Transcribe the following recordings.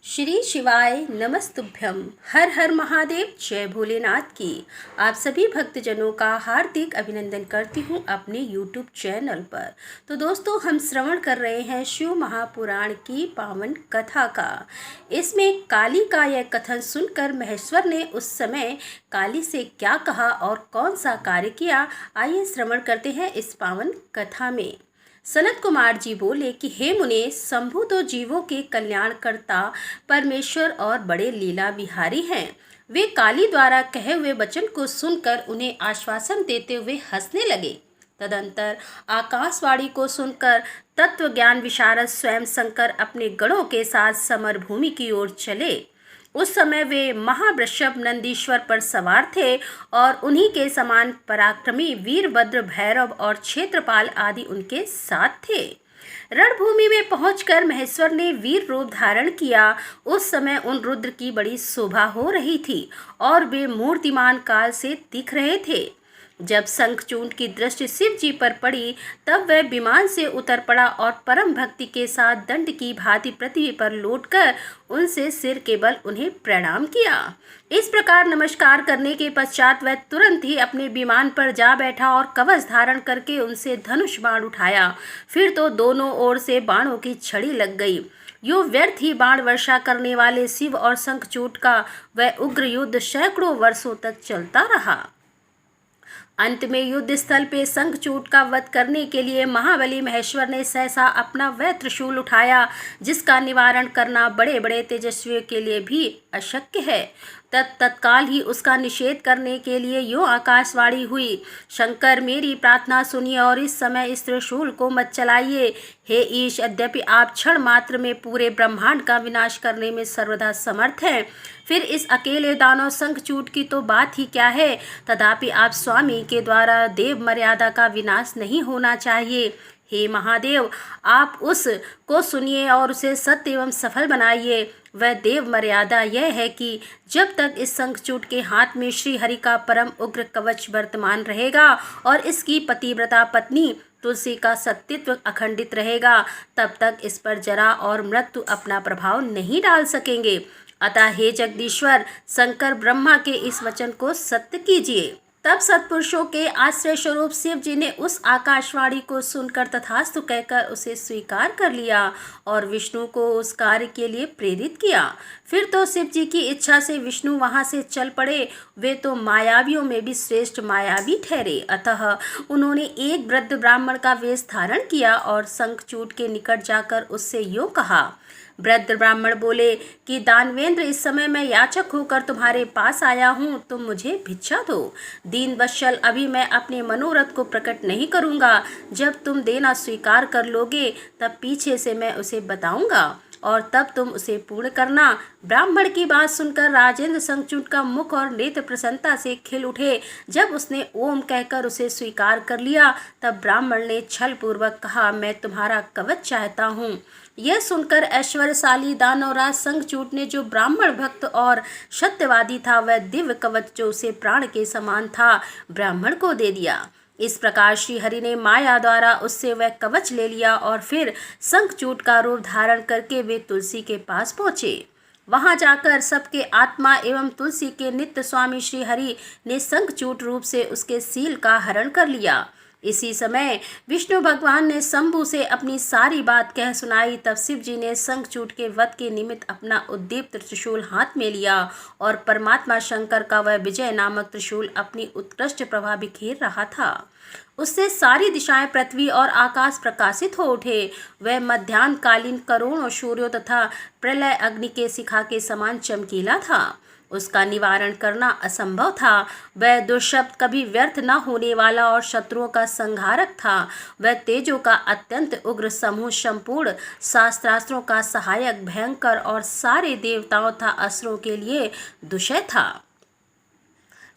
श्री शिवाय नमस्तुभ्यम। हर हर महादेव, जय भोलेनाथ की। आप सभी भक्तजनों का हार्दिक अभिनंदन करती हूँ अपने YouTube चैनल पर। तो दोस्तों, हम श्रवण कर रहे हैं शिव महापुराण की पावन कथा का। इसमें काली का यह कथन सुनकर महेश्वर ने उस समय काली से क्या कहा और कौन सा कार्य किया, आइए श्रवण करते हैं इस पावन कथा में। सनत कुमार जी बोले कि हे मुने, शंभु तो जीवों के कल्याणकर्ता परमेश्वर और बड़े लीला विहारी हैं। वे काली द्वारा कहे हुए वचन को सुनकर उन्हें आश्वासन देते हुए हंसने लगे। तदंतर आकाशवाणी को सुनकर तत्व ज्ञान विशारद स्वयं शंकर अपने गणों के साथ समर भूमि की ओर चले। उस समय वे महावृषभ नंदीश्वर पर सवार थे और उन्हीं के समान पराक्रमी वीरभद्र, भैरव और क्षेत्रपाल आदि उनके साथ थे। रणभूमि में पहुंचकर महेश्वर ने वीर रूप धारण किया। उस समय उन रुद्र की बड़ी शोभा हो रही थी और वे मूर्तिमान काल से दिख रहे थे। जब शंखचूंड की दृष्टि शिव जी पर पड़ी, तब वह विमान से उतर पड़ा और परम भक्ति के साथ दंड की भांति पृथ्वी पर लौटकर उनसे सिर के बल उन्हें प्रणाम किया। इस प्रकार नमस्कार करने के पश्चात वह तुरंत ही अपने विमान पर जा बैठा और कवच धारण करके उनसे धनुष बाण उठाया। फिर तो दोनों ओर से बाणों की छड़ी लग गई। यो व्यर्थ ही बाण वर्षा करने वाले शिव और शंखचूड का वह उग्र युद्ध सैकड़ों वर्षों तक चलता रहा। अंत में युद्ध स्थल पे शंखचूड का वध करने के लिए महाबली महेश्वर ने सहसा अपना वह त्रिशूल उठाया, जिसका निवारण करना बड़े बड़े तेजस्वियों के लिए भी अशक्य है। तत्काल ही उसका निषेध करने के लिए यूं आकाशवाणी हुई, शंकर मेरी प्रार्थना सुनिए और इस समय इस त्रिशूल को मत चलाइए। हे ईश, यद्यपि आप क्षण मात्र में पूरे ब्रह्मांड का विनाश करने में सर्वदा समर्थ हैं, फिर इस अकेले दानव शंखचूड की तो बात ही क्या है। तथापि आप स्वामी के द्वारा देव मर्यादा का विनाश नहीं होना चाहिए। हे महादेव, आप उस को सुनिए और उसे सत्य एवं सफल बनाइए। वह देव मर्यादा यह है कि जब तक इस शंखचूड के हाथ में श्री हरि का परम उग्र कवच वर्तमान रहेगा और इसकी पतिव्रता पत्नी तुलसी का सत्यत्व अखंडित रहेगा, तब तक इस पर जरा और मृत्यु अपना प्रभाव नहीं डाल सकेंगे। अतः हे जगदीश्वर, शंकर ब्रह्मा के इस वचन को सत्य कीजिए। तब सत्पुरुषों के आश्रय स्वरूप शिव जी ने उस आकाशवाणी को सुनकर तथास्तु कहकर उसे स्वीकार कर लिया और विष्णु को उस कार्य के लिए प्रेरित किया। फिर तो शिव जी की इच्छा से विष्णु वहां से चल पड़े। वे तो मायावियों में भी श्रेष्ठ मायावी ठहरे। अतः उन्होंने एक वृद्ध ब्राह्मण का वेश धारण किया और शंखचूड के निकट जाकर उससे यूं कहा। वृद्ध ब्राह्मण बोले कि दानवेंद्र, इस समय मैं याचक होकर तुम्हारे पास आया हूँ, तुम मुझे भिक्षा दो। दीन वत्सल, अभी मैं अपने मनोरथ को प्रकट नहीं करूँगा। जब तुम देना स्वीकार कर लोगे, तब पीछे से मैं उसे बताऊँगा और तब तुम उसे पूर्ण करना। ब्राह्मण की बात सुनकर राजेंद्र शंखचूड का मुख और नेत्र प्रसन्नता से खिल उठे। जब उसने ओम कहकर उसे स्वीकार कर लिया, तब ब्राह्मण ने छल पूर्वक कहा, मैं तुम्हारा कवच चाहता हूँ। यह सुनकर ऐश्वर्यशाली दानवराज शंखचूड ने, जो ब्राह्मण भक्त और सत्यवादी था, वह दिव्य कवच जो उसे प्राण के समान था, ब्राह्मण को दे दिया। इस प्रकार श्री हरि ने माया द्वारा उससे वह कवच ले लिया और फिर शंखचूड का रूप धारण करके वे तुलसी के पास पहुँचे। वहां जाकर सबके आत्मा एवं तुलसी के नित्य स्वामी श्री हरि ने शंखचूड रूप से उसके सील का हरण कर लिया। इसी समय विष्णु भगवान ने शंभु से अपनी सारी बात कह सुनाई। तब शिव जी ने शंखचूड के वध के निमित्त अपना उद्दीप्त त्रिशूल हाथ में लिया और परमात्मा शंकर का वह विजय नामक त्रिशूल अपनी उत्कृष्ट प्रभा बिखेर रहा था। उससे सारी दिशाएं, पृथ्वी और आकाश प्रकाशित हो उठे। वह मध्याह्नकालीन करोड़ों सूर्यों तथा प्रलय अग्नि के शिखा के समान चमकीला था। उसका निवारण करना असंभव था। वह दुष्शब्द कभी व्यर्थ न होने वाला और शत्रुओं का संहारक था। वह तेजों का अत्यंत उग्र समूह, संपूर्ण शास्त्रास्त्रों का सहायक, भयंकर और सारे देवताओं तथा असुरों के लिए दुष्य था।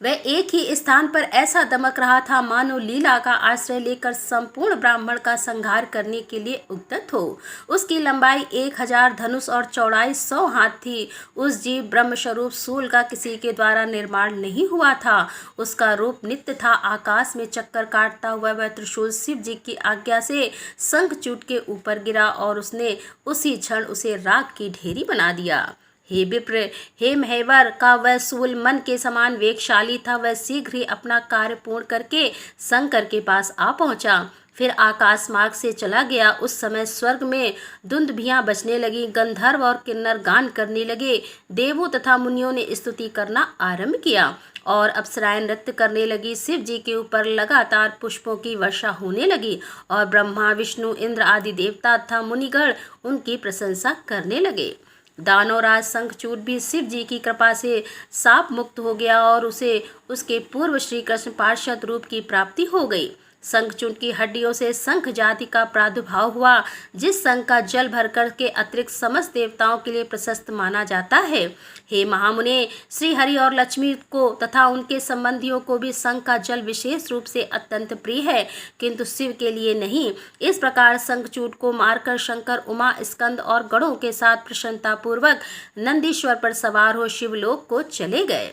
वह एक ही स्थान पर ऐसा दमक रहा था मानो लीला का आश्रय लेकर संपूर्ण ब्राह्मण का संहार करने के लिए उद्यत हो। उसकी लंबाई 1000 धनुष और चौड़ाई 100 हाथ थी। उस जीव ब्रह्मस्वरूप सूल का किसी के द्वारा निर्माण नहीं हुआ था। उसका रूप नित्य था। आकाश में चक्कर काटता हुआ वह त्रिशूल शिव जी की आज्ञा से शंखचूड के ऊपर गिरा और उसने उसी क्षण उसे राख की ढेरी बना दिया। हे विप्र, हे महेवर का वह शूल मन के समान वेगशाली था। वह शीघ्र ही अपना कार्य पूर्ण करके शंकर के पास आ पहुंचा, फिर आकाश मार्ग से चला गया। उस समय स्वर्ग में दुंदुभियां बजने लगी, गंधर्व और किन्नर गान करने लगे, देवों तथा मुनियों ने स्तुति करना आरंभ किया और अप्सराएं नृत्य करने लगी। शिव जी के ऊपर लगातार पुष्पों की वर्षा होने लगी और ब्रह्मा, विष्णु, इंद्र आदि देवता तथा मुनिगण उनकी प्रशंसा करने लगे। दानवराज शंखचूड भी शिव जी की कृपा से शाप मुक्त हो गया और उसे उसके पूर्व श्री कृष्ण पार्षद रूप की प्राप्ति हो गई। शंखचूड की हड्डियों से शंख जाति का प्रादुर्भाव हुआ, जिस शंख का जल भरकर के अतिरिक्त समस्त देवताओं के लिए प्रशस्त माना जाता है। हे महामुने, श्री हरि और लक्ष्मी को तथा उनके संबंधियों को भी शंख का जल विशेष रूप से अत्यंत प्रिय है, किंतु शिव के लिए नहीं। इस प्रकार शंखचूड को मारकर शंकर उमा, स्कंद और गणों के साथ प्रसन्नतापूर्वक नंदीश्वर पर सवार हो शिवलोक को चले गए।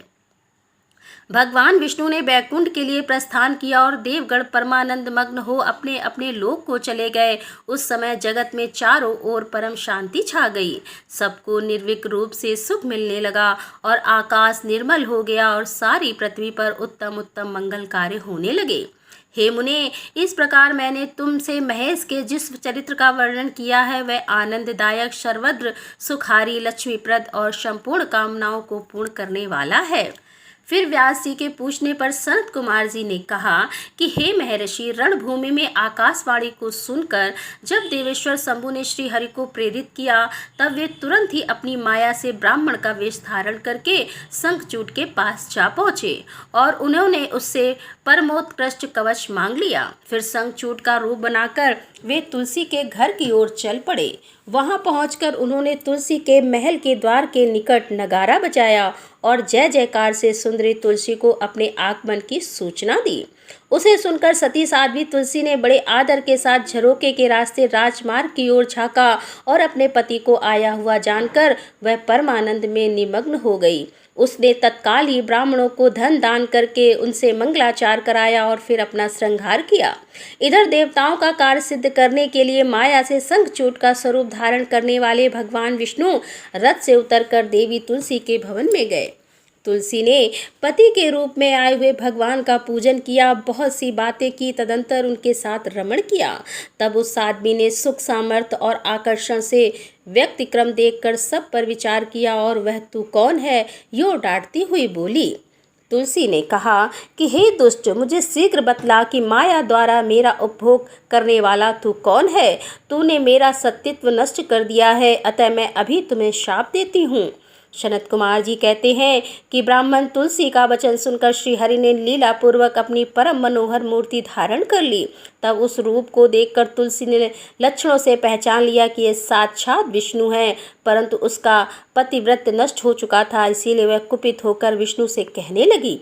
भगवान विष्णु ने बैकुंठ के लिए प्रस्थान किया और देवगण परमानंद मग्न हो अपने अपने लोक को चले गए। उस समय जगत में चारों ओर परम शांति छा गई। सबको निर्विक रूप से सुख मिलने लगा और आकाश निर्मल हो गया और सारी पृथ्वी पर उत्तम उत्तम मंगल कार्य होने लगे। हे मुने, इस प्रकार मैंने तुमसे महेश के जिस चरित्र का वर्णन किया है वह आनंददायक, सर्वत्र सुखारी, लक्ष्मीप्रद और संपूर्ण कामनाओं को पूर्ण करने वाला है। फिर व्यास जी के पूछने पर सनत कुमार जी ने कहा कि हे महर्षि, रणभूमि में आकाशवाणी को सुनकर जब देवेश्वर शंभु ने श्री हरि को प्रेरित किया तब वे तुरंत ही अपनी माया से ब्राह्मण का वेश धारण करके शंखचूड के पास जा पहुँचे और उन्होंने उससे परमोत्कृष्ट कवच मांग लिया। फिर शंखचूड का रूप बनाकर वे तुलसी के घर की ओर चल पड़े। वहां पहुंचकर उन्होंने तुलसी के महल के द्वार के निकट नगारा बजाया और जय जयकार से सुंदरी तुलसी को अपने आगमन की सूचना दी। उसे सुनकर सती साध्वी तुलसी ने बड़े आदर के साथ झरोके के रास्ते राजमार्ग की ओर झाँका और अपने पति को आया हुआ जानकर वह परमानंद में निमग्न हो गई। उसने तत्काल ही ब्राह्मणों को धन दान करके उनसे मंगलाचार कराया और फिर अपना श्रृंगार किया। इधर देवताओं का कार्य सिद्ध करने के लिए माया से शंखचूड का स्वरूप धारण करने वाले भगवान विष्णु रथ से उतरकर देवी तुलसी के भवन में गए। तुलसी ने पति के रूप में आए हुए भगवान का पूजन किया, बहुत सी बातें की, तदंतर उनके साथ रमण किया। तब उस आदमी ने सुख, सामर्थ्य और आकर्षण से व्यक्तिक्रम देखकर सब पर विचार किया और वह तू कौन है, यो डांटती हुई बोली। तुलसी ने कहा कि हे दुष्ट, मुझे शीघ्र बतला कि माया द्वारा मेरा उपभोग करने वाला तू कौन है। तूने मेरा सत्तित्व नष्ट कर दिया है, अतः मैं अभी तुम्हें शाप देती हूँ। सनत कुमार जी कहते हैं कि ब्राह्मण तुलसी का वचन सुनकर श्री हरि ने लीला पूर्वक अपनी परम मनोहर मूर्ति धारण कर ली। तब उस रूप को देखकर तुलसी ने लक्षणों से पहचान लिया कि यह साक्षात विष्णु है, परंतु उसका पतिव्रत नष्ट हो चुका था, इसीलिए वह कुपित होकर विष्णु से कहने लगी।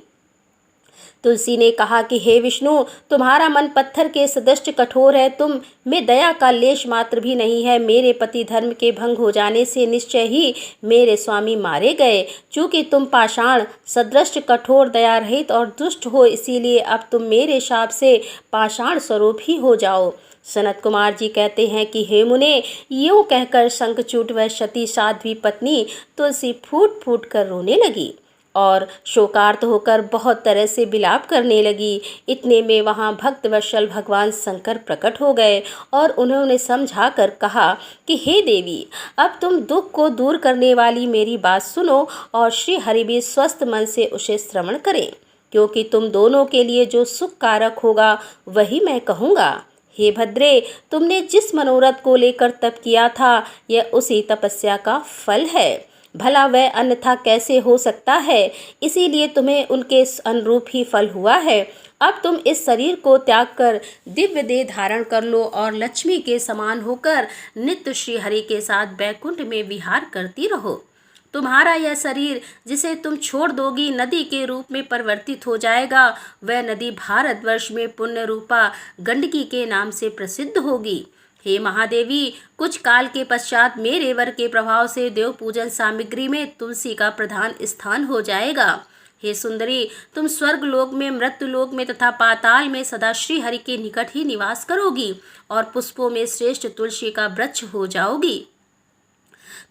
तुलसी ने कहा कि हे विष्णु, तुम्हारा मन पत्थर के सदृश कठोर है, तुम में दया का लेश मात्र भी नहीं है। मेरे पति धर्म के भंग हो जाने से निश्चय ही मेरे स्वामी मारे गए। चूँकि तुम पाषाण सदृश कठोर, दया रहित और दुष्ट हो, इसीलिए अब तुम मेरे शाप से पाषाण स्वरूप ही हो जाओ। सनत कुमार जी कहते हैं कि हे मुने, यूँ कहकर शंखचूड व सती साध्वी पत्नी तुलसी फूट फूट कर रोने लगी और शोकार्त होकर बहुत तरह से विलाप करने लगी। इतने में वहाँ भक्तवत्सल भगवान शंकर प्रकट हो गए और उन्होंने समझा कर कहा कि हे देवी, अब तुम दुख को दूर करने वाली मेरी बात सुनो और श्री हरि भी स्वस्थ मन से उसे श्रवण करें, क्योंकि तुम दोनों के लिए जो सुख कारक होगा वही मैं कहूँगा। हे भद्रे, तुमने जिस मनोरथ को लेकर तप किया था यह उसी तपस्या का फल है। भला वह अन्यथा कैसे हो सकता है, इसीलिए तुम्हें उनके अनुरूप ही फल हुआ है। अब तुम इस शरीर को त्याग कर दिव्य देह धारण कर लो और लक्ष्मी के समान होकर नित्य श्री हरि के साथ बैकुंठ में विहार करती रहो। तुम्हारा यह शरीर जिसे तुम छोड़ दोगी नदी के रूप में परिवर्तित हो जाएगा। वह नदी भारतवर्ष में पुण्य रूपा गंडकी के नाम से प्रसिद्ध होगी। हे महादेवी, कुछ काल के पश्चात मेरे वर के प्रभाव से देव पूजन सामग्री में तुलसी का प्रधान स्थान हो जाएगा। हे सुंदरी, तुम स्वर्ग लोक में, मृत्यु लोक में तथा पाताल में सदा श्री हरि के निकट ही निवास करोगी और पुष्पों में श्रेष्ठ तुलसी का वृक्ष हो जाओगी।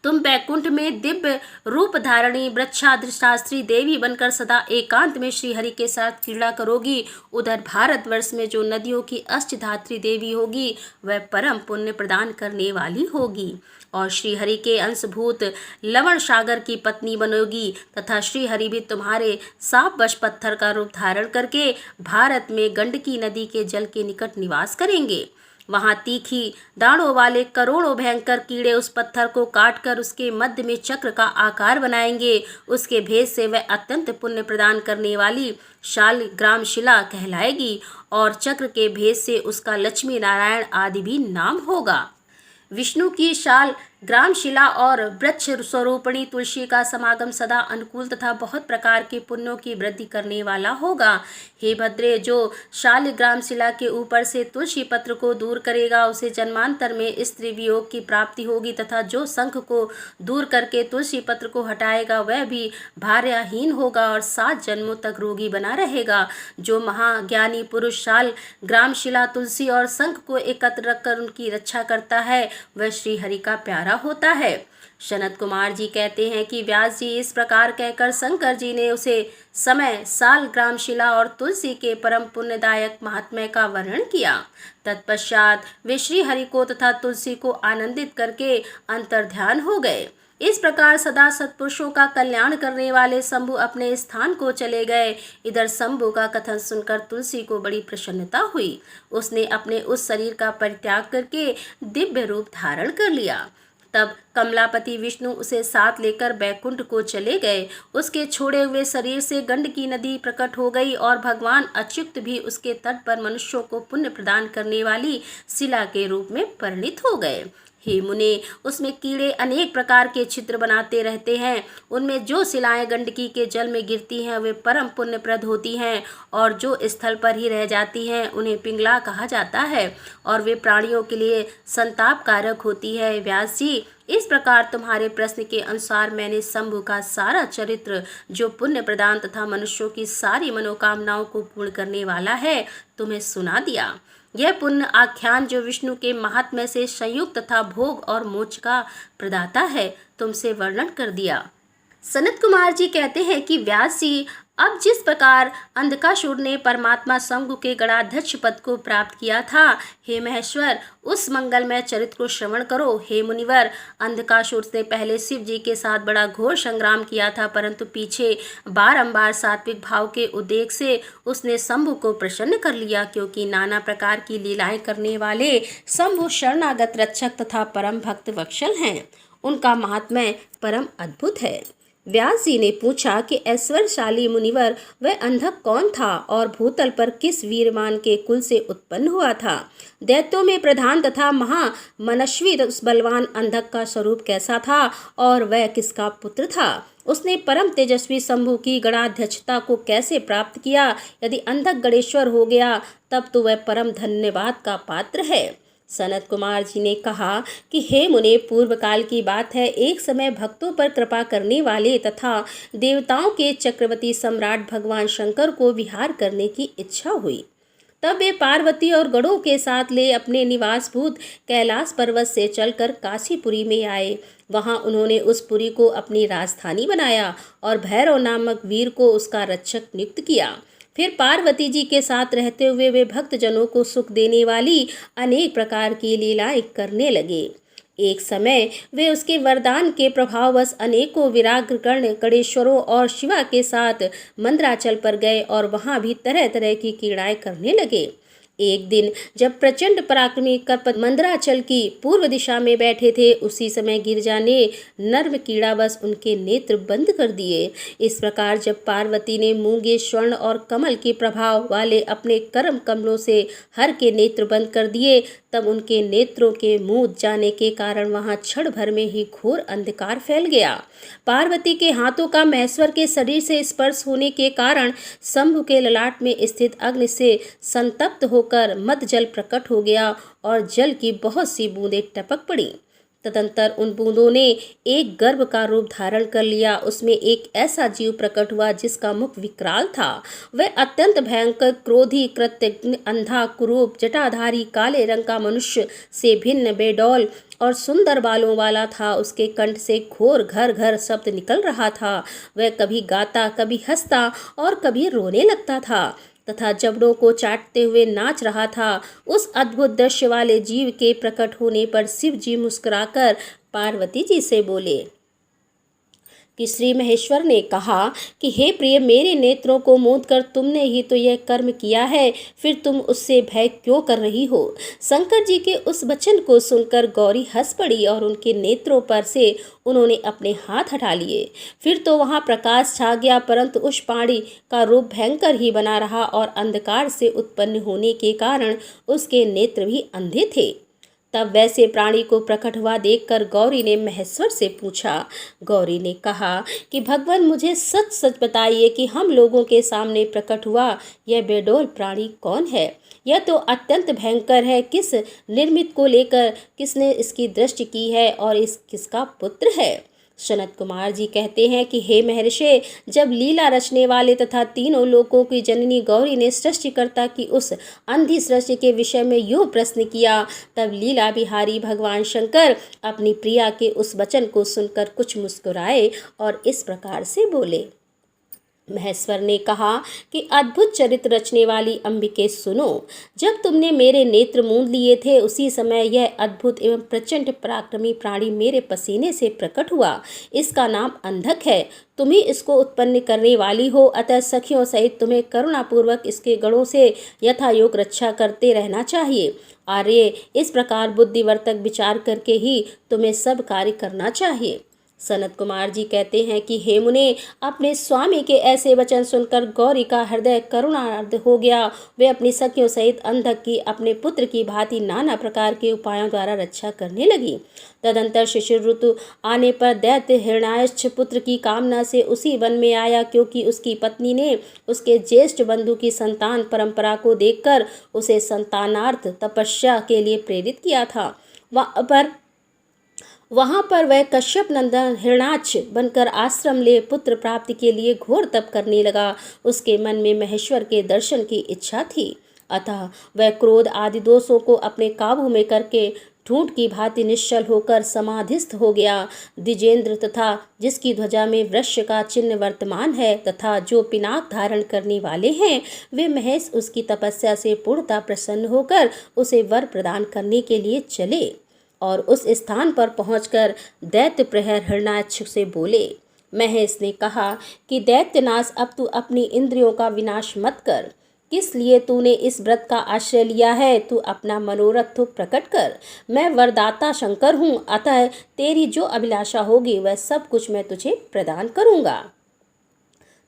तुम बैकुंठ में दिव्य रूप धारणी वृक्षाधिष्ठात्री देवी बनकर सदा एकांत में श्रीहरि के साथ क्रीड़ा करोगी। उधर भारतवर्ष में जो नदियों की अष्टधात्री देवी होगी वह परम पुण्य प्रदान करने वाली होगी और श्रीहरि के अंशभूत लवण सागर की पत्नी बनोगी तथा श्रीहरि भी तुम्हारे साप वश पत्थर का रूप धारण करके भारत में गंडकी नदी के जल के निकट निवास करेंगे। वहाँ तीखी दाढ़ों वाले करोड़ों भयंकर कीड़े उस पत्थर को काटकर उसके मध्य में चक्र का आकार बनाएंगे। उसके भेद से वह अत्यंत पुण्य प्रदान करने वाली शालिग्राम शिला कहलाएगी और चक्र के भेद से उसका लक्ष्मी नारायण आदि भी नाम होगा। विष्णु की शाल ग्राम शिला और वृक्ष स्वरूपणी तुलसी का समागम सदा अनुकूल तथा बहुत प्रकार के पुण्यों की वृद्धि करने वाला होगा। हे भद्रे, जो शालिग्राम शिला के ऊपर से तुलसी पत्र को दूर करेगा उसे जन्मांतर में स्त्री वियोग की प्राप्ति होगी तथा जो शंख को दूर करके तुलसी पत्र को हटाएगा वह भी भार्याहीन होगा और 7 जन्मों तक रोगी बना रहेगा। जो महाज्ञानी पुरुष शाल ग्राम शिला तुलसी और शंख को एकत्र रखकर उनकी रक्षा करता है वह श्री हरि का प्यारा होता है। सनत कुमार जी कहते हैं कि व्यास जी इस प्रकार कहकर शंकर जी ने उसे समय साल ग्राम शिला और तुलसी के परम पुण्यदायक महात्म्य का वर्णन किया। तत्पश्चात वे श्री हरि को तथा तुलसी को आनंदित करके अंतर्ध्यान हो गए। इस प्रकार सदा सत्पुरुषों का कल्याण करने वाले शंभु अपने स्थान को चले गए। इधर शंभु का कथन सुनकर तुलसी को बड़ी प्रसन्नता हुई। उसने अपने उस शरीर का परित्याग करके दिव्य रूप धारण कर लिया। तब कमलापति विष्णु उसे साथ लेकर बैकुंठ को चले गए। उसके छोड़े हुए शरीर से गंडकी नदी प्रकट हो गई और भगवान अच्युत भी उसके तट पर मनुष्यों को पुण्य प्रदान करने वाली शिला के रूप में परिणित हो गए। हे मुने, उसमें कीड़े अनेक प्रकार के छिद्र बनाते रहते हैं। उनमें जो शिलाएं गंडकी के जल में गिरती हैं वे परम पुण्यप्रद होती हैं और जो स्थल पर ही रह जाती हैं उन्हें पिंगला कहा जाता है और वे प्राणियों के लिए संताप कारक होती है। व्यास जी, इस प्रकार तुम्हारे प्रश्न के अनुसार मैंने शंभु का सारा चरित्र जो पुण्य प्रदान तथा मनुष्यों की सारी मनोकामनाओं को पूर्ण करने वाला है तुम्हें सुना दिया। यह पुण्य आख्यान जो विष्णु के महात्म्य से संयुक्त तथा भोग और मोक्ष का प्रदाता है तुमसे वर्णन कर दिया। सनत कुमार जी कहते हैं कि व्यास जी, अब जिस प्रकार अंधकासुर ने परमात्मा शंभु के गणाध्यक्ष पद को प्राप्त किया था, हे महेश्वर उस मंगलमय चरित्र को श्रवण करो। हे मुनिवर, अंधकासुर ने पहले शिव जी के साथ बड़ा घोर संग्राम किया था परंतु पीछे बारंबार सात्विक भाव के उद्रेक से उसने शंभु को प्रसन्न कर लिया, क्योंकि नाना प्रकार की लीलाएं करने वाले शंभु शरणागत रक्षक तथा परम भक्त वत्सल हैं। उनका महात्म्य परम अद्भुत है। व्यास जी ने पूछा कि ऐश्वर्यशाली मुनिवर, वह अंधक कौन था और भूतल पर किस वीरमान के कुल से उत्पन्न हुआ था? दैत्यों में प्रधान तथा महामनस्वी उस बलवान अंधक का स्वरूप कैसा था और वह किसका पुत्र था? उसने परम तेजस्वी शंभु की गणाध्यक्षता को कैसे प्राप्त किया? यदि अंधक गणेश्वर हो गया तब तो वह परम धन्यवाद का पात्र है। सनत कुमार जी ने कहा कि हे मुने, पूर्व काल की बात है, एक समय भक्तों पर कृपा करने वाले तथा देवताओं के चक्रवर्ती सम्राट भगवान शंकर को विहार करने की इच्छा हुई। तब वे पार्वती और गणों के साथ ले अपने निवासभूत कैलाश पर्वत से चलकर काशीपुरी में आए। वहां उन्होंने उस पुरी को अपनी राजधानी बनाया और भैरव नामक वीर को उसका रक्षक नियुक्त किया। फिर पार्वती जी के साथ रहते हुए वे भक्तजनों को सुख देने वाली अनेक प्रकार की लीलाएं करने लगे। एक समय वे उसके वरदान के प्रभाववश अनेकों विराग्र गणेश्वरों और शिवा के साथ मंदराचल पर गए और वहां भी तरह तरह की क्रीड़ाएं करने लगे। एक दिन जब प्रचंड पराक्रमी करपत मंदराचल की पूर्व दिशा में बैठे थे, उसी समय गिरजा ने नर्म कीड़ावश उनके नेत्र बंद कर दिए। इस प्रकार जब पार्वती ने मूंगे, स्वर्ण और कमल के प्रभाव वाले अपने कर्म कमलों से हर के नेत्र बंद कर दिए, तब उनके नेत्रों के मूंद जाने के कारण वहां क्षण भर में ही घोर अंधकार फैल गया। पार्वती के हाथों का महेश्वर के शरीर से स्पर्श होने के कारण शंभु के ललाट में स्थित अग्नि से संतप्त होकर मद जल प्रकट हो गया और जल की बहुत सी बूंदें टपक पड़ी। तदंतर उन बूंदों ने एक गर्भ का रूप धारण कर लिया। उसमें एक ऐसा जीव प्रकट हुआ जिसका मुख विकराल था। वह अत्यंत भयंकर, क्रोधी, कृतघ्न, अंधा, कुरूप, जटाधारी, काले रंग का मनुष्य से भिन्न, बेडौल और सुंदर बालों वाला था। उसके कंठ से घोर घर घर शब्द निकल रहा था। वह कभी गाता, कभी हंसता और कभी रोने लगता था तथा जबड़ों को चाटते हुए नाच रहा था। उस अद्भुत दृश्य वाले जीव के प्रकट होने पर शिव जी मुस्कुराकर पार्वती जी से बोले कि श्री महेश्वर ने कहा कि हे प्रिय, मेरे नेत्रों को मूंद कर तुमने ही तो यह कर्म किया है, फिर तुम उससे भय क्यों कर रही हो। शंकर जी के उस वचन को सुनकर गौरी हंस पड़ी और उनके नेत्रों पर से उन्होंने अपने हाथ हटा लिए। फिर तो वहां प्रकाश छा गया, परंतु उस पाणी का रूप भयंकर ही बना रहा और अंधकार से उत्पन्न होने के कारण उसके नेत्र भी अंधे थे। तब वैसे प्राणी को प्रकट हुआ देखकर गौरी ने महेश्वर से पूछा। गौरी ने कहा कि भगवान, मुझे सच सच बताइए कि हम लोगों के सामने प्रकट हुआ यह बेडौल प्राणी कौन है। यह तो अत्यंत भयंकर है। किस निर्मित को लेकर किसने इसकी दृष्टि की है और इस किसका पुत्र है। सनत कुमार जी कहते हैं कि हे महर्षि, जब लीला रचने वाले तथा तीनों लोकों की जननी गौरी ने सृष्टिकर्ता की उस अंधी सृष्टि के विषय में यूं प्रश्न किया, तब लीला बिहारी भगवान शंकर अपनी प्रिया के उस वचन को सुनकर कुछ मुस्कुराए और इस प्रकार से बोले। महेश्वर ने कहा कि अद्भुत चरित्र रचने वाली अंबिके, सुनो। जब तुमने मेरे नेत्र मूंद लिए थे, उसी समय यह अद्भुत एवं प्रचंड पराक्रमी प्राणी मेरे पसीने से प्रकट हुआ। इसका नाम अंधक है। तुम ही इसको उत्पन्न करने वाली हो, अतः सखियों सहित तुम्हें करुणापूर्वक इसके गणों से यथायोग रक्षा करते रहना चाहिए। आर्य, इस प्रकार बुद्धिवर्तक विचार करके ही तुम्हें सब कार्य करना चाहिए। सनत कुमार जी कहते हैं कि हे मुने, अपने स्वामी के ऐसे वचन सुनकर गौरी का हृदय करुणार्द्र हो गया। वे अपनी सखियों सहित अंधक की अपने पुत्र की भांति नाना प्रकार के उपायों द्वारा रक्षा करने लगी। तदंतर शिशिर ऋतु आने पर दैत्य हिरण्याक्ष पुत्र की कामना से उसी वन में आया, क्योंकि उसकी पत्नी ने उसके ज्येष्ठ बंधु की संतान परंपरा को देखकर उसे संतानार्थ तपस्या के लिए प्रेरित किया था। वहां पर वह कश्यप नंदन हिरण्याक्ष बनकर आश्रम ले पुत्र प्राप्ति के लिए घोर तप करने लगा। उसके मन में महेश्वर के दर्शन की इच्छा थी, अतः वह क्रोध आदि दोषों को अपने काबू में करके ढूंढ की भांति निश्चल होकर समाधिस्थ हो गया। द्विजेंद्र तथा जिसकी ध्वजा में वृक्ष का चिन्ह वर्तमान है तथा जो पिनाक धारण करने वाले हैं, वे महेश उसकी तपस्या से पूर्णतः प्रसन्न होकर उसे वर प्रदान करने के लिए चले और उस स्थान पर पहुंचकर दैत्य प्रहर हिरण्याक्ष से बोले। महेश ने कहा कि दैत्यनाश, अब तू अपनी इंद्रियों का विनाश मत कर। किस लिए तूने इस व्रत का आश्रय लिया है? तू अपना मनोरथ तो प्रकट कर। मैं वरदाता शंकर हूँ, अतः तेरी जो अभिलाषा होगी वह सब कुछ मैं तुझे प्रदान करूँगा।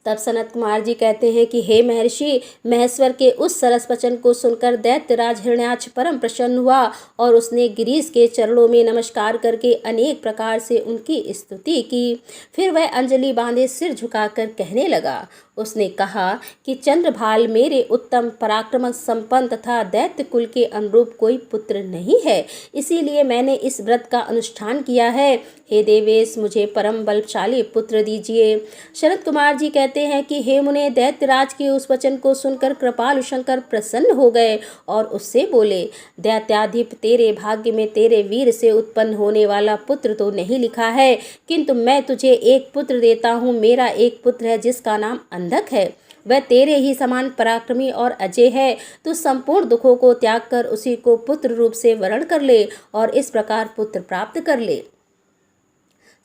तब सनत कुमार जी कहते हैं कि हे महर्षि, महेश्वर के उस सरस वचन को सुनकर दैत्यराज हिरण्याक्ष परम प्रसन्न हुआ और उसने गिरीश के चरणों में नमस्कार करके अनेक प्रकार से उनकी स्तुति की। फिर वह अंजलि बांधे सिर झुकाकर कहने लगा। उसने कहा कि चंद्रभाल, मेरे उत्तम पराक्रम संपन्न तथा दैत्य कुल के अनुरूप कोई पुत्र नहीं है, इसीलिए मैंने इस व्रत का अनुष्ठान किया है। हे देवेश, मुझे परम बलशाली पुत्र दीजिए। शरद कुमार जी कहते हैं कि हे मुने, दैत्यराज के उस वचन को सुनकर कृपालु शंकर प्रसन्न हो गए और उससे बोले, दैत्याधिप, तेरे भाग्य में तेरे वीर से उत्पन्न होने वाला पुत्र तो नहीं लिखा है, किंतु मैं तुझे एक पुत्र देता हूँ। मेरा एक पुत्र है जिसका नाम अंधक है। वह तेरे ही समान पराक्रमी और अजय है। तू संपूर्ण दुखों को त्याग कर उसी को पुत्र रूप से वरण कर ले और इस प्रकार पुत्र प्राप्त कर ले।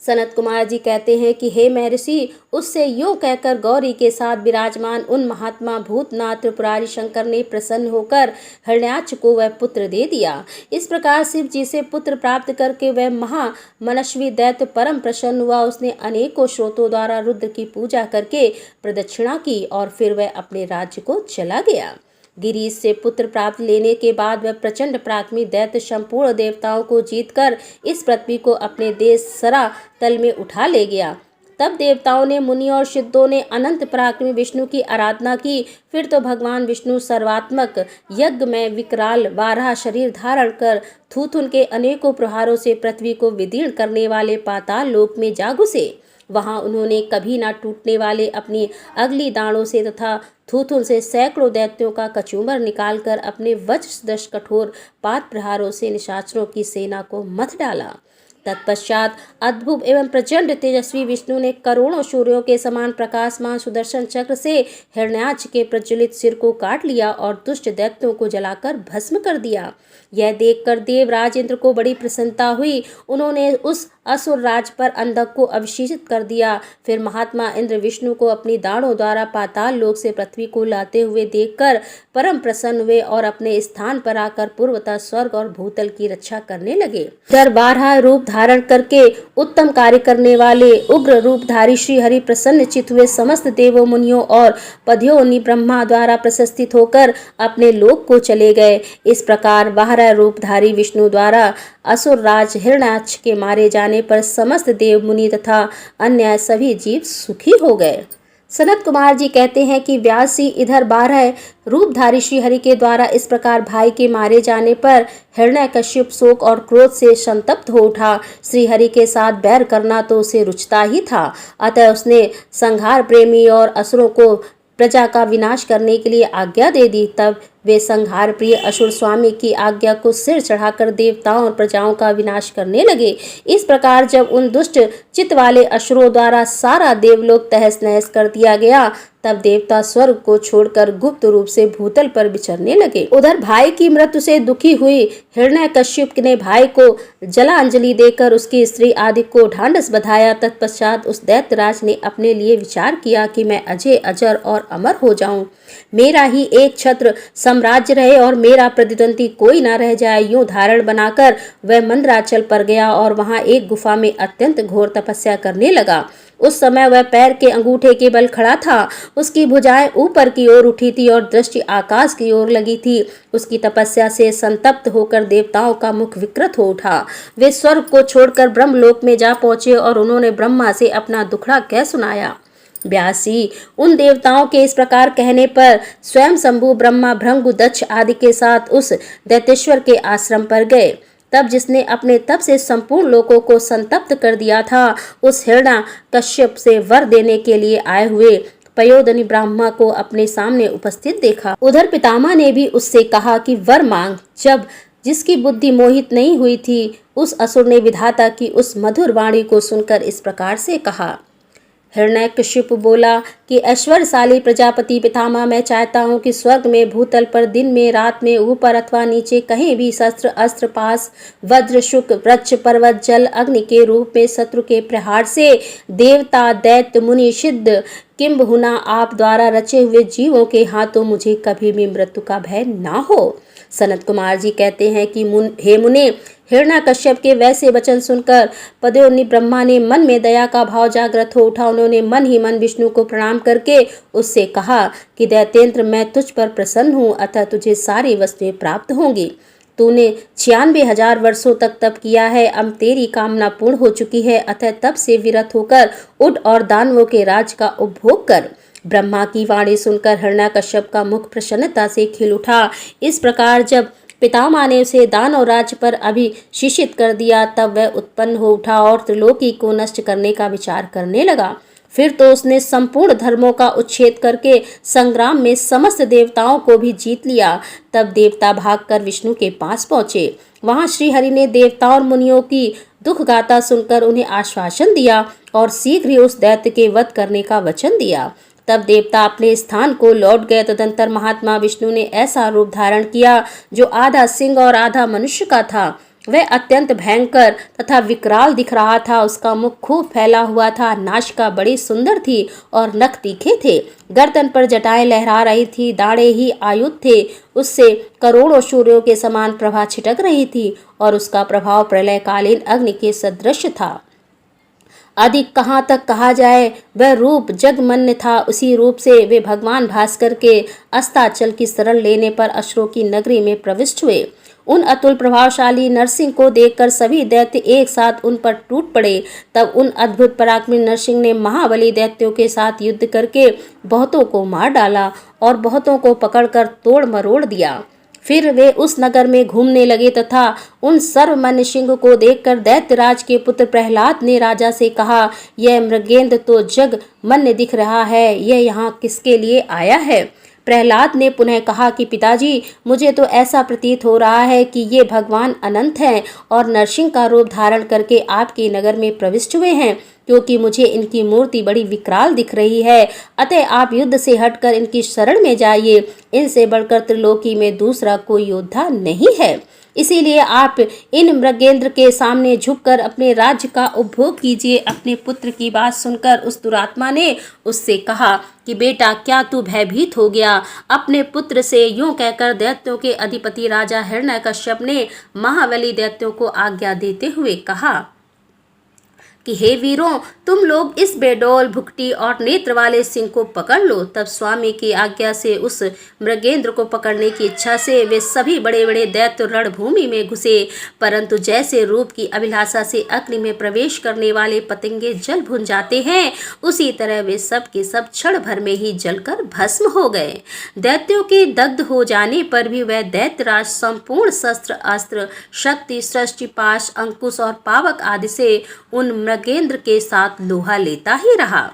सनत कुमार जी कहते हैं कि हे महर्षि, उससे यूं कहकर गौरी के साथ विराजमान उन महात्मा भूतनाथ त्रिपुरारी शंकर ने प्रसन्न होकर हिरण्याक्ष को वह पुत्र दे दिया। इस प्रकार शिव जी से पुत्र प्राप्त करके वह महामनस्वी दैत्य परम प्रसन्न हुआ। उसने अनेकों स्रोतों द्वारा रुद्र की पूजा करके प्रदक्षिणा की और फिर वह अपने राज्य को चला गया। गिरीश से पुत्र प्राप्त लेने के बाद वह प्रचंड पराक्रमी दैत्य संपूर्ण देवताओं को जीतकर इस पृथ्वी को अपने देश सरा तल में उठा ले गया। तब देवताओं ने, मुनि और सिद्धों ने अनंत पराक्रमी विष्णु की आराधना की। फिर तो भगवान विष्णु सर्वात्मक यज्ञ में विकराल वाराह शरीर धारण कर थूथुन के अनेकों प्रहारों से पृथ्वी को विदीर्ण करने वाले पाताल लोक में जा घुसे। वहां उन्होंने कभी ना टूटने वाले अपनी अगली दाढ़ों से तथा थूथुन से सैकड़ों दैत्यों का कचूमर निकालकर अपने वज्र सदृश कठोर पाद प्रहारों से निशाचरों की सेना को मथ डाला। तत्पश्चात अद्भुत एवं प्रचंड तेजस्वी विष्णु ने करोड़ों सूर्यों के समान प्रकाशमान सुदर्शन चक्र से हिरण्याक्ष के प्रज्वलित सिर को काट लिया और दुष्ट दैत्यों को जलाकर भस्म कर दिया। यह देखकर देवराज इंद्र को बड़ी प्रसन्नता हुई। उन्होंने उस असुर राज पर अंधक को अभिषेचित कर दिया। फिर महात्मा इंद्र विष्णु को अपनी दाढ़ों द्वारा पाताल लोक से पृथ्वी को लाते हुए देखकर परम प्रसन्न हुए और अपने स्थान पर आकर पूर्वतः स्वर्ग और भूतल की रक्षा करने लगे। इधर 12 रूप धारण करके उत्तम कार्य करने वाले उग्र रूपधारी श्री हरि प्रसन्न चित हुए। समस्त देवों मुनियों और पद्योनि ब्रह्मा द्वारा प्रशस्तित होकर अपने लोक को चले गए। इस प्रकार 12 रूपधारी विष्णु द्वारा असुर राज हिरण्याक्ष के मारे जाने पर समस्त देव मुनि तथा अन्य सभी जीव सुखी हो गए। सनत कुमार जी कहते हैं कि व्यास जी इधर 12 रूपधारी श्री हरि के द्वारा इस प्रकार भाई के मारे जाने पर हिरण्यकश्यप शोक और क्रोध से संतप्त हो उठा। श्री हरि के साथ बैर करना तो उसे रुचता ही था, अतः उसने संहार प्रेमी और असुरों को प्रजा का विनाश करने के लिए आज्ञा दे दी। तब वे संहार प्रिय असुर स्वामी की आज्ञा को सिर चढ़ाकर देवताओं और प्रजाओं का विनाश करने लगे। इस प्रकार जब उन दुष्ट चित्त वाले असुरों द्वारा सारा देवलोक तहस नहस कर दिया गया, तब देवता स्वर्ग को छोड़कर गुप्त रूप से भूतल पर विचरने लगे। उधर भाई की मृत्यु से दुखी हुई हिरण्यकश्यप ने भाई को जलांजलि देकर उसकी स्त्री आदि को ढांढस बधाया। तत्पश्चात उस दैत्यराज ने अपने लिए विचार किया कि मैं अजय अजर और अमर हो जाऊं, मेरा ही एक छत्र साम्राज्य रहे और मेरा प्रतिद्वंदी कोई न रह जाए। यूं धारण बनाकर वह मंदराचल पर गया और वहां एक गुफा में अत्यंत घोर तपस्या करने लगा। उस समय वह पैर के अंगूठे के बल खड़ा था। उसकी भुजाएं ऊपर की ओर उठी थी और दृष्टि आकाश की ओर लगी थी। उसकी तपस्या से संतप्त होकर देवताओं का मुख विकृत हो उठा। वे स्वर्ग को छोड़कर ब्रह्मलोक में जा पहुंचे और उन्होंने ब्रह्मा से अपना दुखड़ा कह सुनाया। व्यास जी उन देवताओं के इस प्रकार कहने पर स्वयं शंभु ब्रह्मा भृंगु दक्ष आदि के साथ उस दैत्येश्वर के आश्रम पर गए। तब जिसने अपने तप से संपूर्ण लोकों को संतप्त कर दिया था, उस हिरण्यकश्यप से वर देने के लिए आए हुए पयोदनि ब्रह्मा को अपने सामने उपस्थित देखा। उधर पितामह ने भी उससे कहा कि वर मांग। जब जिसकी बुद्धि मोहित नहीं हुई थी, उस असुर ने विधाता की उस मधुर वाणी को सुनकर इस प्रकार से कहा। हिरण्यकश्यप बोला कि ऐश्वर्यशाली प्रजापति पितामह, मैं चाहता हूँ कि स्वर्ग में, भूतल पर, दिन में, रात में, ऊपर अथवा नीचे, कहीं भी शस्त्र अस्त्र पास, वज्र शुक वृक्ष पर्वत जल अग्नि के रूप में शत्रु के प्रहार से देवता दैत्य मुनि सिद्ध किंबहुना आप द्वारा रचे हुए जीवों के हाथों मुझे कभी भी मृत्यु का भय ना हो। सनत कुमार जी कहते हैं कि हे मुने, हिरण्यकश्यप के वैसे वचन सुनकर पद्योनि ब्रह्मा ने मन में दया का भाव जागृत हो उठा। उन्होंने मन ही मन विष्णु को प्रणाम करके उससे कहा कि दैत्येंद्र, मैं तुझ पर प्रसन्न हूँ, अतः तुझे सारी वस्तुएं प्राप्त होंगी। तूने 96,000 वर्षों तक तप किया है, अब तेरी कामना पूर्ण हो चुकी है, अतः तप से विरत होकर उठ और दानवों के राज का उपभोग कर। ब्रह्मा की वाणी सुनकर हिरण्यकश्यप का मुख प्रसन्नता से खिल उठा। इस प्रकार जब पितामह ने उसे दान और राज्य पर अभिषिक्त कर दिया, तब वह उत्पन्न हो उठा और त्रिलोकी को नष्ट करने का विचार करने लगा। फिर तो उसने संपूर्ण धर्मों का उच्छेद करके संग्राम में समस्त देवताओं को भी जीत लिया। तब देवता भागकर विष्णु के पास पहुंचे। वहां श्रीहरि ने देवताओं और मुनियों की दुख गाथा सुनकर उन्हें आश्वासन दिया और शीघ्र ही उस दैत्य के वध करने का वचन दिया। तब देवता अपने स्थान को लौट गए। तदंतर महात्मा विष्णु ने ऐसा रूप धारण किया जो आधा सिंह और आधा मनुष्य का था। वह अत्यंत भयंकर तथा विकराल दिख रहा था। उसका मुख खूब फैला हुआ था, नासिका बड़ी सुंदर थी और नख तीखे थे। गर्दन पर जटाएं लहरा रही थी, दाढ़े ही आयुध थे। उससे करोड़ों सूर्यों के समान प्रभा छिटक रही थी और उसका प्रभाव प्रलयकालीन अग्नि के सदृश था। अधिक कहाँ तक कहा जाए, वह रूप जगमन्य था। उसी रूप से वे भगवान भास्कर के अस्ताचल की शरण लेने पर असुरों की नगरी में प्रविष्ट हुए। उन अतुल प्रभावशाली नरसिंह को देखकर सभी दैत्य एक साथ उन पर टूट पड़े। तब उन अद्भुत पराक्रमी नरसिंह ने महाबली दैत्यों के साथ युद्ध करके बहुतों को मार डाला और बहुतों को पकड़कर तोड़ मरोड़ दिया। फिर वे उस नगर में घूमने लगे तथा उन सर्वमान्य सिंह को देखकर दैत्यराज के पुत्र प्रहलाद ने राजा से कहा, यह मृगेंद्र तो जग मन्य दिख रहा है, यह यहाँ किसके लिए आया है? प्रहलाद ने पुनः कहा कि पिताजी, मुझे तो ऐसा प्रतीत हो रहा है कि ये भगवान अनंत हैं और नरसिंह का रूप धारण करके आपके नगर में प्रविष्ट हुए हैं, क्योंकि मुझे इनकी मूर्ति बड़ी विकराल दिख रही है। अतः आप युद्ध से हटकर इनकी शरण में जाइए। इनसे बढ़कर त्रिलोकी में दूसरा कोई योद्धा नहीं है। इसीलिए आप इन मृगेंद्र के सामने झुककर अपने राज्य का उपभोग कीजिए। अपने पुत्र की बात सुनकर उस दुरात्मा ने उससे कहा कि बेटा, क्या तू भयभीत हो गया अपने पुत्र से? यूं कहकर दैत्यों के अधिपति राजा हिरण्यकश्यप ने महाबली दैत्यों को आज्ञा देते हुए कहा कि हे वीरों, तुम लोग इस बेडौल, भुकटी और नेत्र वाले सिंह को पकड़ लो। तब स्वामी की आज्ञा से उस मृगेंद्र को पकड़ने की इच्छा से वे सभी बड़े बड़े दैत्य रणभूमि में घुसे। परंतु जैसे रूप की अभिलाषा से अग्नि में प्रवेश करने वाले पतंगे जल भुन जाते हैं, उसी तरह वे सब के सब क्षण भर में ही जलकर भस्म हो गए। दैत्यों के दग्ध हो जाने पर भी वह दैत्यराज संपूर्ण शस्त्र अस्त्र शक्ति सृष्टि पाश अंकुश और पावक आदि से उन मृगेंद्र के साथ लोहा लेता ही रहा।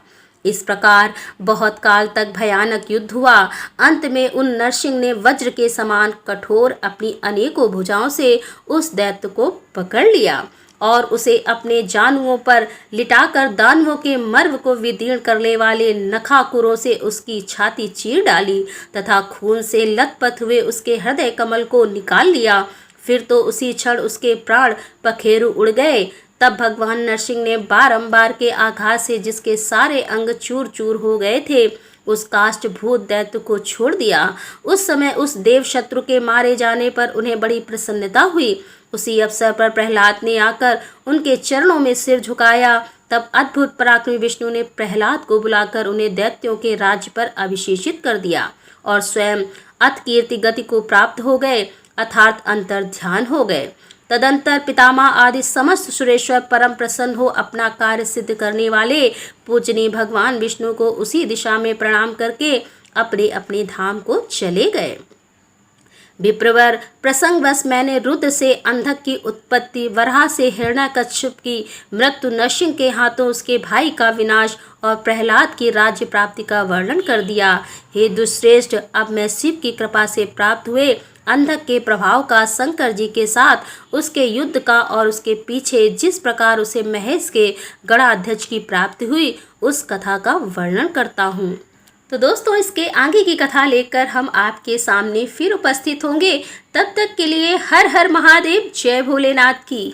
इस प्रकार बहुत काल तक भयानक युद्ध हुआ। अंत में उन नरसिंह ने वज्र के समान कठोर अपनी अनेकों भुजाओं से उस दैत्य को पकड़ लिया और उसे अपने जानुओं पर लिटाकर दानवों के मर्व को विदीर्ण करने वाले नखाकुरों से उसकी छाती चीर डाली तथा खून से लथपथ हुए उसके हृदय कमल को निकाल लिया। फिर तो उसी क्षण उसके प्राण पखेरु उड़ गए। तब भगवान नरसिंह ने बारंबार के आघात से जिसके सारे अंग चूर चूर हो गए थे, उस काष्ठभूत दैत्य को छोड़ दिया। उस समय उस देव शत्रु के मारे जाने पर उन्हें बड़ी प्रसन्नता हुई। उसी अवसर पर प्रहलाद ने आकर उनके चरणों में सिर झुकाया। तब अद्भुत पराक्रमी विष्णु ने प्रहलाद को बुलाकर उन्हें दैत्यों के राज्य पर अभिषेचित कर दिया और स्वयं अत कीर्ति गति को प्राप्त हो गए, अर्थात अंतर ध्यान हो गए। तदंतर पितामह आदि समस्त सुरेश्वर परम प्रसन्न हो अपना कार्य सिद्ध करने वाले पूजनीय भगवान विष्णु को उसी दिशा में प्रणाम करके अपने अपने धाम को चले गए। विप्रवर, प्रसंगवश मैंने रुद्र से अंधक की उत्पत्ति, वराह से हिरण्यकश्यप की मृत्यु, नरसिंह के हाथों उसके भाई का विनाश और प्रहलाद की राज्य प्राप्ति का वर्णन कर दिया। हे दुष्श्रेष्ठ, अब मैं शिव की कृपा से प्राप्त हुए अंधक के प्रभाव का, शंकर जी के साथ उसके युद्ध का और उसके पीछे जिस प्रकार उसे महेश के गणाध्यक्ष की प्राप्ति हुई, उस कथा का वर्णन करता हूँ। तो दोस्तों, इसके आगे की कथा लेकर हम आपके सामने फिर उपस्थित होंगे। तब तक के लिए हर हर महादेव, जय भोलेनाथ की।